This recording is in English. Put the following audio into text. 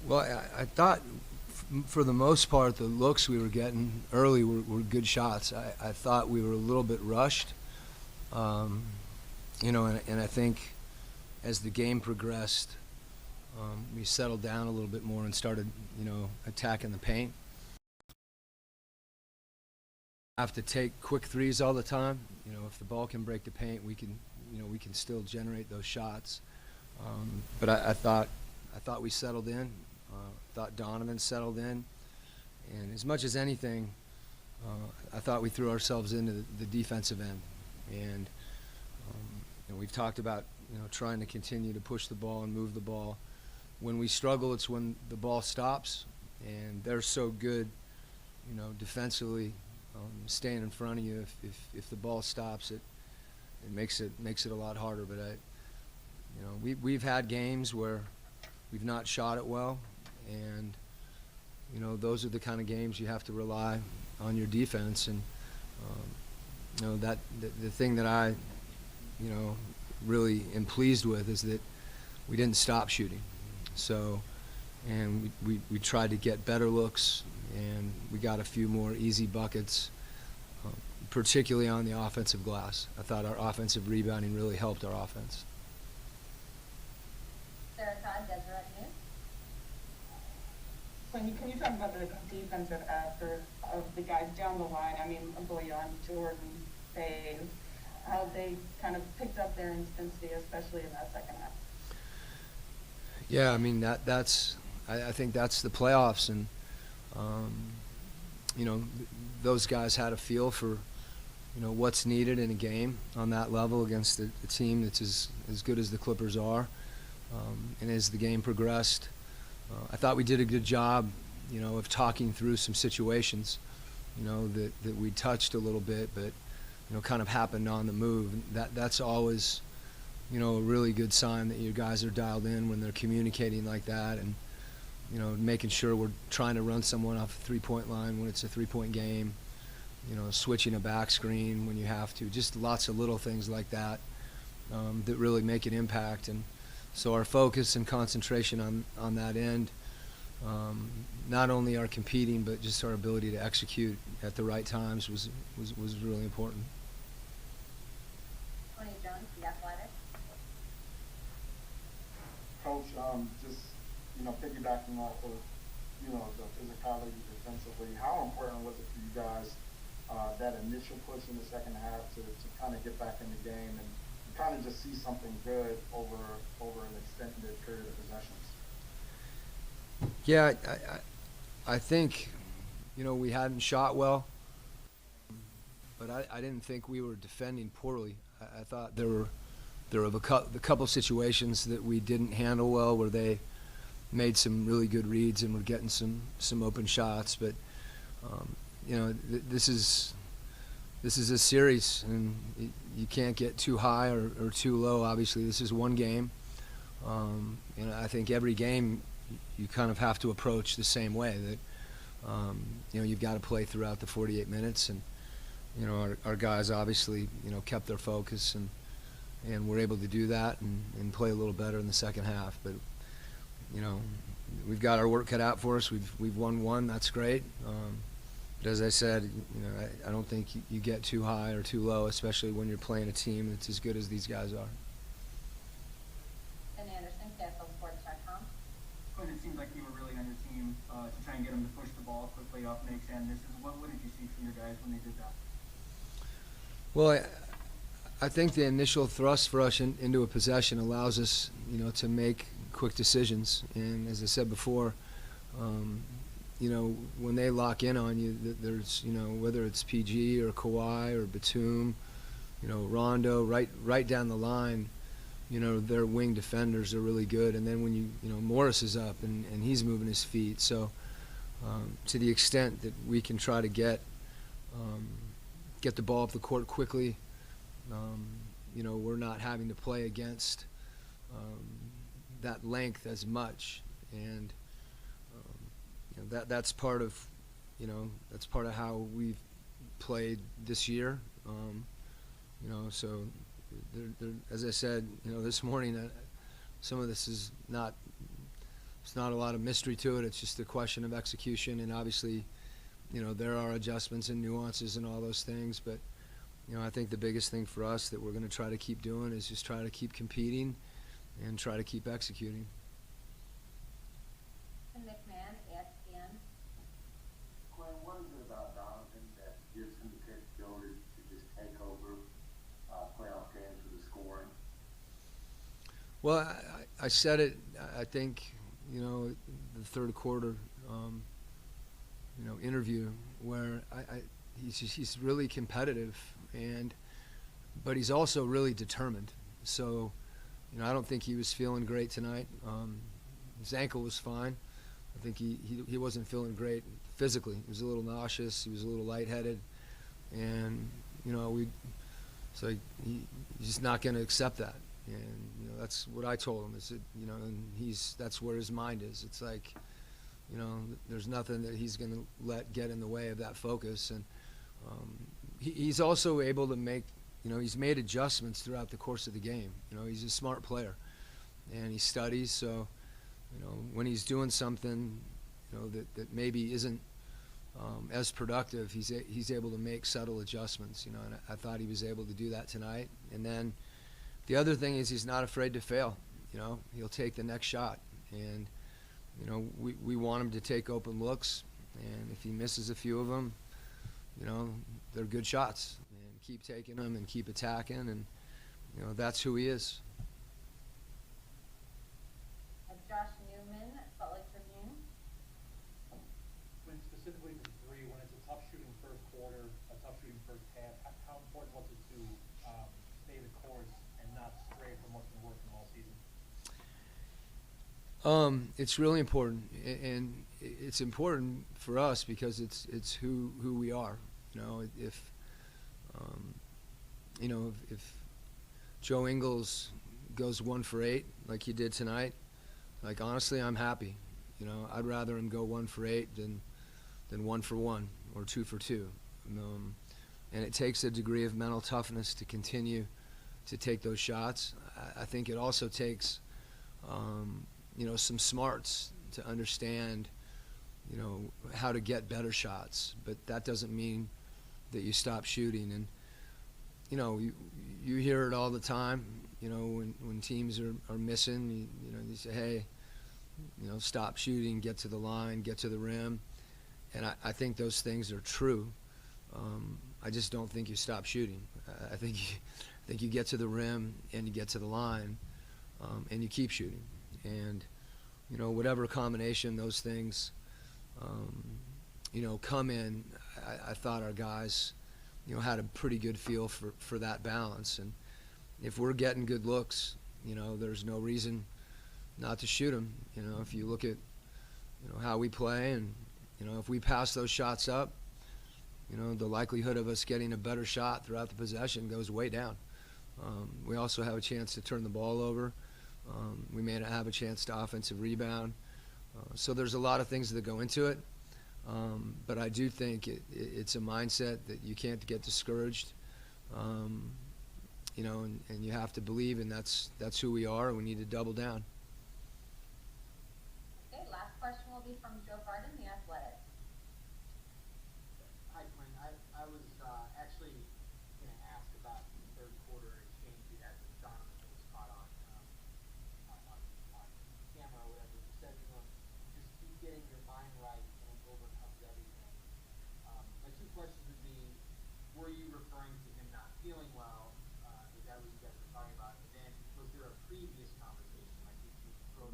Well, I thought for the most part the looks we were getting early were good shots. I thought we were a little bit rushed, um, and I think as the game progressed, we settled down a little bit more and started, attacking the paint. Have to take quick threes all the time. If the ball can break the paint, we can still generate those shots. But I thought we settled in. Thought Donovan settled in, and as much as anything, I thought we threw ourselves into the defensive end. And we've talked about trying to continue to push the ball and move the ball. When we struggle, it's when the ball stops, and they're so good, defensively, staying in front of you. If the ball stops, it makes it a lot harder. But we've had games where we've not shot it well, and those are the kind of games you have to rely on your defense. And that the thing that I really am pleased with is that we didn't stop shooting. So, and we tried to get better looks, and we got a few more easy buckets, particularly on the offensive glass. I thought our offensive rebounding really helped our offense. Sarah Todd, Deseret News. Can you talk about the defensive effort of the guys down the line? I mean, Boyan, Jordan, Dave, how they kind of picked up their intensity, especially in that second half. Yeah, I mean I think that's the playoffs, and those guys had a feel for what's needed in a game on that level against a team that's as good as the Clippers are. And as the game progressed, I thought we did a good job, of talking through some situations, that we touched a little bit, but kind of happened on the move. And that's always, a really good sign that your guys are dialed in when they're communicating like that, and making sure we're trying to run someone off a three-point line when it's a three-point game, switching a back screen when you have to. Just lots of little things like that that really make an impact. And so our focus and concentration on that end, not only our competing but just our ability to execute at the right times was really important. Tony Jones, The Athletic. Coach, just piggybacking off of the physicality defensively, how important was it for you guys that initial push in the second half to kind of get back in the game and kind of just see something good over an extended period of possessions? Yeah, I think we hadn't shot well, but I didn't think we were defending poorly. I thought there were a couple situations that we didn't handle well where they made some really good reads and were getting some open shots. But this is a series, and you can't get too high or too low. Obviously, this is one game. I think every game you kind of have to approach the same way. That you've got to play throughout the 48 minutes, and our guys obviously kept their focus and were able to do that and play a little better in the second half. But we've got our work cut out for us. We've won one. That's great. But as I said, I don't think you get too high or too low, especially when you're playing a team that's as good as these guys are. Ben Anderson, KSLSports.com. But it seems like you were really on your team to try and get them to push the ball quickly up, makes and misses. What did you see from your guys when they did that? Well, I think the initial thrust for us into a possession allows us, to make quick decisions. And as I said before, when they lock in on you, there's, whether it's PG or Kawhi or Batum, Rondo, right down the line, their wing defenders are really good. And then when Morris is up and he's moving his feet. So to the extent that we can try to get the ball up the court quickly, we're not having to play against that length as much. And that's part of how we've played this year. So as I said, this morning, some of this is not It's not a lot of mystery to it. It's just a question of execution, and obviously, there are adjustments and nuances and all those things. But I think the biggest thing for us that we're going to try to keep doing is just try to keep competing and try to keep executing. Tim McMahon, ESPN. Quinn, what is it about Donovan that gives him the capability to just take over playoff games with the scoring? Well, I said it, I think, the third quarter, interview where he's really competitive, but he's also really determined. So, I don't think he was feeling great tonight. His ankle was fine. I think he wasn't feeling great physically. He was a little nauseous. He was a little lightheaded, and so he's just not going to accept that. And that's what I told him. Is that and that's where his mind is. It's like there's nothing that he's going to let get in the way of that focus. And he's also able to make he's made adjustments throughout the course of the game. He's a smart player, and he studies. So when he's doing something that maybe isn't as productive, he's able to make subtle adjustments. And I thought he was able to do that tonight. And then the other thing is he's not afraid to fail. He'll take the next shot, and we want him to take open looks, and if he misses a few of them, they're good shots, and keep taking them and keep attacking, and that's who he is. Josh Newman, Salt Lake Tribune. When specifically from three, when it's a tough shooting first quarter, a tough shooting first half, how important was it to stay the course and not stray from what's been working all season? It's really important, and it's important for us because it's who we are. If Joe Ingles goes 1 for 8 like he did tonight, like honestly, I'm happy. I'd rather him go 1 for 8 than 1 for 1 or 2 for 2. And it takes a degree of mental toughness to continue to take those shots. I think it also takes some smarts to understand how to get better shots, but that doesn't mean that you stop shooting. And you hear it all the time, when teams are missing, you say, hey, stop shooting, get to the line, get to the rim. And I think those things are true. I just don't think you stop shooting. I think you get to the rim and you get to the line, and you keep shooting. And whatever combination those things come in, I thought our guys had a pretty good feel for that balance. And if we're getting good looks, there's no reason not to shoot them. If you look at how we play, and if we pass those shots up, the likelihood of us getting a better shot throughout the possession goes way down. We also have a chance to turn the ball over. We may not have a chance to offensive rebound. So there's a lot of things that go into it. But I do think it's a mindset that you can't get discouraged. And you have to believe, and that's who we are, and we need to double down. Okay, last question will be from Joe Garden, The Athletic. Hi, Quinn. I was actually going to ask about the third quarter exchange you had with Donovan that was caught on camera or whatever. You said, just keep getting your mind right and it overcomes everything. My two questions would be, were you referring to him not feeling well? Is that what you guys were talking about? And then was there a previous conversation? Like, did you throw